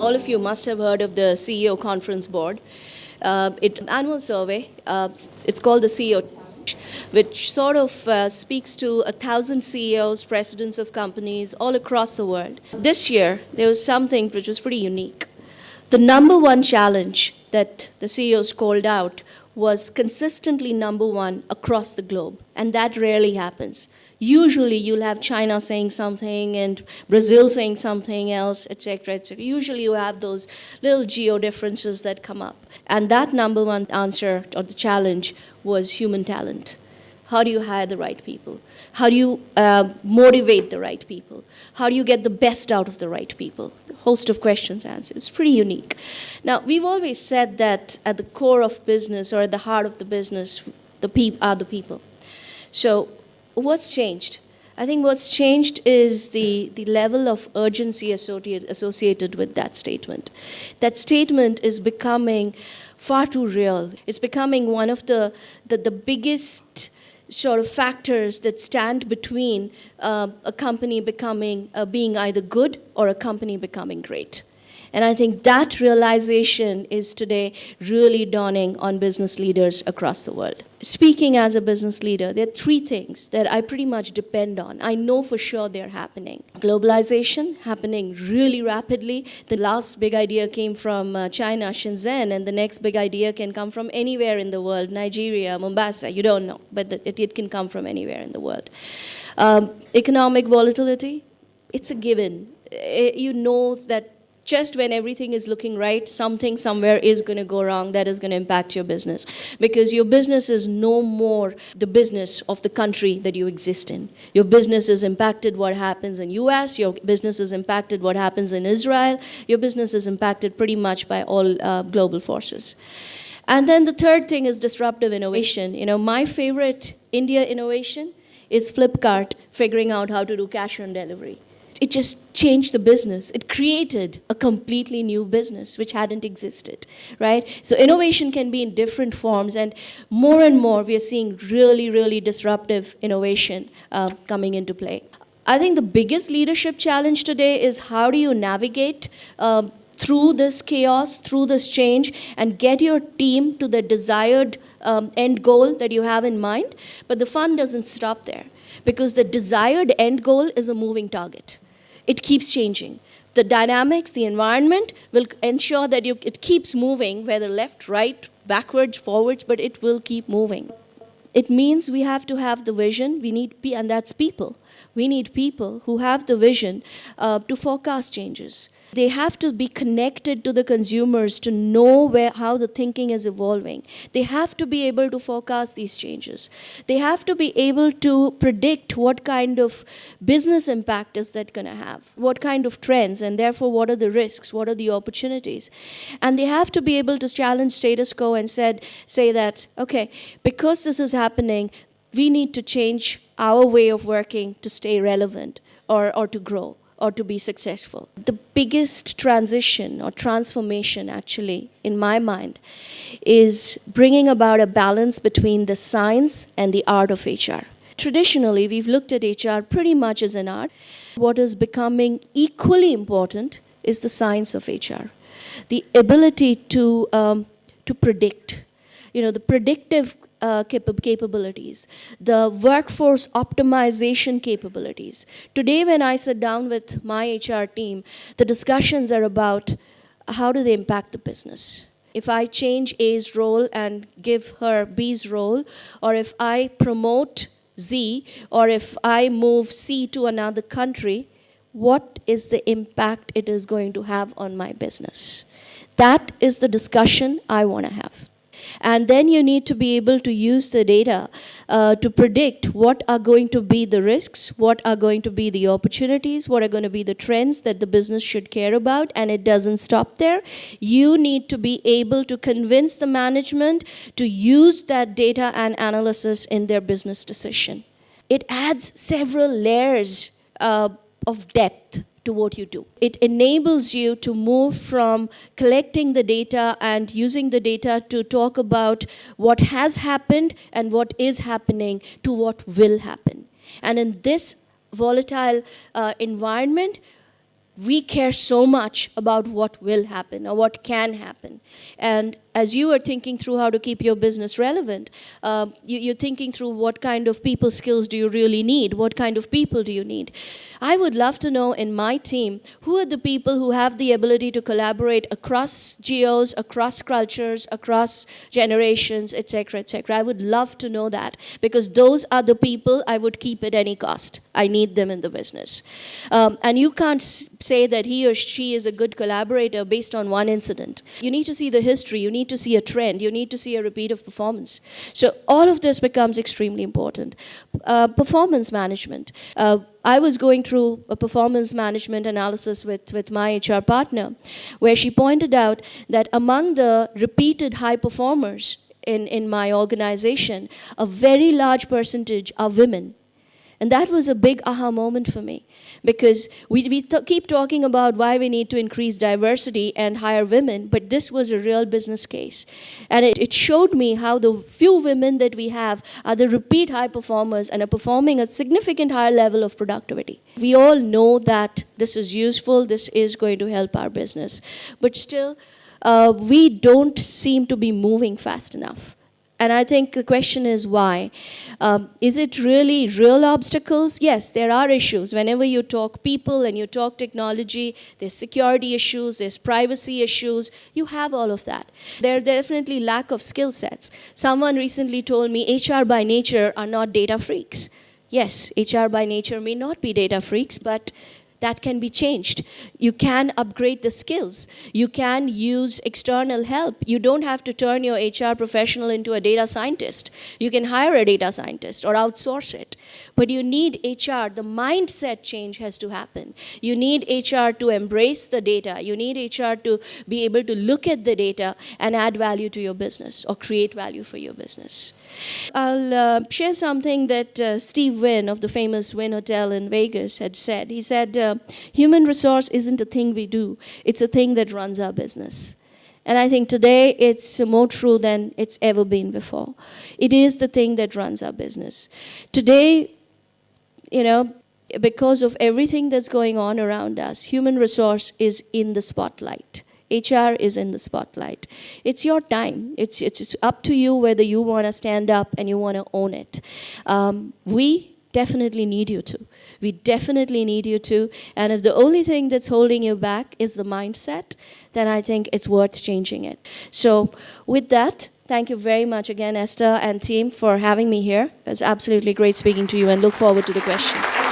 All of you must have heard of the CEO Conference Board. It's an annual survey. It's called the CEO, which sort of speaks to 1,000 CEOs, presidents of companies all across the world. This year, there was something which was pretty unique. The number one challenge that the CEOs called out was consistently number one across the globe, and that rarely happens. Usually you'll have China saying something and Brazil saying something else, etc., etc. Usually you have those little geo differences that come up. And that number one answer or the challenge was human talent. How do you hire the right people? How do you motivate the right people? How do you get the best out of the right people? A host of questions answered. It's pretty unique. Now, we've always said that at the core of business or at the heart of the business, are the people. So what's changed? I think what's changed is the level of urgency associated with that statement. That statement is becoming far too real. It's becoming one of the biggest sort of factors that stand between a company being either good or a company becoming great. And I think that realization is today really dawning on business leaders across the world. Speaking as a business leader, there are three things that I pretty much depend on. I know for sure they're happening. Globalization, happening really rapidly. The last big idea came from China, Shenzhen, and the next big idea can come from anywhere in the world. Nigeria, Mombasa, you don't know, but it can come from anywhere in the world. Economic volatility, it's a given. You know that just when everything is looking right, something somewhere is going to go wrong that is going to impact your business. Because your business is no more the business of the country that you exist in. Your business is impacted what happens in US, your business is impacted what happens in Israel, your business is impacted pretty much by all global forces. And then the third thing is disruptive innovation. You know, my favorite India innovation is Flipkart figuring out how to do cash on delivery. It just changed the business. It created a completely new business which hadn't existed, right? So innovation can be in different forms, and more we are seeing really, really disruptive innovation coming into play. I think the biggest leadership challenge today is how do you navigate through this chaos, through this change, and get your team to the desired end goal that you have in mind. But the fun doesn't stop there, because the desired end goal is a moving target. It keeps changing. The dynamics, the environment will ensure that it keeps moving, whether left, right, backwards, forwards, but it will keep moving. It means we have to have the vision, and that's people. We need people who have the vision to forecast changes. They have to be connected to the consumers to know how the thinking is evolving. They have to be able to forecast these changes. They have to be able to predict what kind of business impact is that going to have, what kind of trends, and therefore what are the risks, what are the opportunities. And they have to be able to challenge status quo and say that, okay, because this is happening, we need to change our way of working to stay relevant or to grow, or to be successful. The biggest transition or transformation, actually, in my mind, is bringing about a balance between the science and the art of HR. Traditionally, we've looked at HR pretty much as an art. What is becoming equally important is the science of HR. The ability to predict, the predictive capabilities, the workforce optimization capabilities. Today, when I sit down with my HR team, the discussions are about how do they impact the business. If I change A's role and give her B's role, or if I promote Z, or if I move C to another country, what is the impact it is going to have on my business? That is the discussion I want to have. And then you need to be able to use the data to predict what are going to be the risks, what are going to be the opportunities, what are going to be the trends that the business should care about, and it doesn't stop there. You need to be able to convince the management to use that data and analysis in their business decision. It adds several layers of depth to what you do. It enables you to move from collecting the data and using the data to talk about what has happened and what is happening to what will happen. And in this volatile environment, we care so much about what will happen or what can happen. And as you are thinking through how to keep your business relevant, you're thinking through what kind of people skills do you really need? What kind of people do you need? I would love to know in my team, who are the people who have the ability to collaborate across geos, across cultures, across generations, etc., etc. I would love to know that, because those are the people I would keep at any cost. I need them in the business. And you can't say that he or she is a good collaborator based on one incident. You need to see the history, you need to see a trend, you need to see a repeat of performance. So all of this becomes extremely important. Performance management. I was going through a performance management analysis with my HR partner, where she pointed out that among the repeated high performers in my organization, a very large percentage are women. And that was a big aha moment for me, because we keep talking about why we need to increase diversity and hire women, but this was a real business case. And it showed me how the few women that we have are the repeat high performers and are performing a significant higher level of productivity. We all know that this is useful, this is going to help our business, but still, we don't seem to be moving fast enough. And I think the question is why. Is it really real obstacles? Yes, there are issues. Whenever you talk people and you talk technology, there's security issues, there's privacy issues. You have all of that. There are definitely lack of skill sets. Someone recently told me HR by nature are not data freaks. Yes, HR by nature may not be data freaks, but that can be changed. You can upgrade the skills. You can use external help. You don't have to turn your HR professional into a data scientist. You can hire a data scientist or outsource it. But you need HR. The mindset change has to happen. You need HR to embrace the data. You need HR to be able to look at the data and add value to your business or create value for your business. I'll share something that Steve Wynn of the famous Wynn Hotel in Vegas had said. He said, human resource isn't a thing we do, it's a thing that runs our business. And I think today it's more true than it's ever been before. It is the thing that runs our business. Today, because of everything that's going on around us, human resource is in the spotlight. HR is in the spotlight. It's your time. It's up to you whether you want to stand up and you want to own it. We definitely need you to. We definitely need you to. And if the only thing that's holding you back is the mindset, then I think it's worth changing it. So with that, thank you very much again, Esther and team, for having me here. It's absolutely great speaking to you, and look forward to the questions.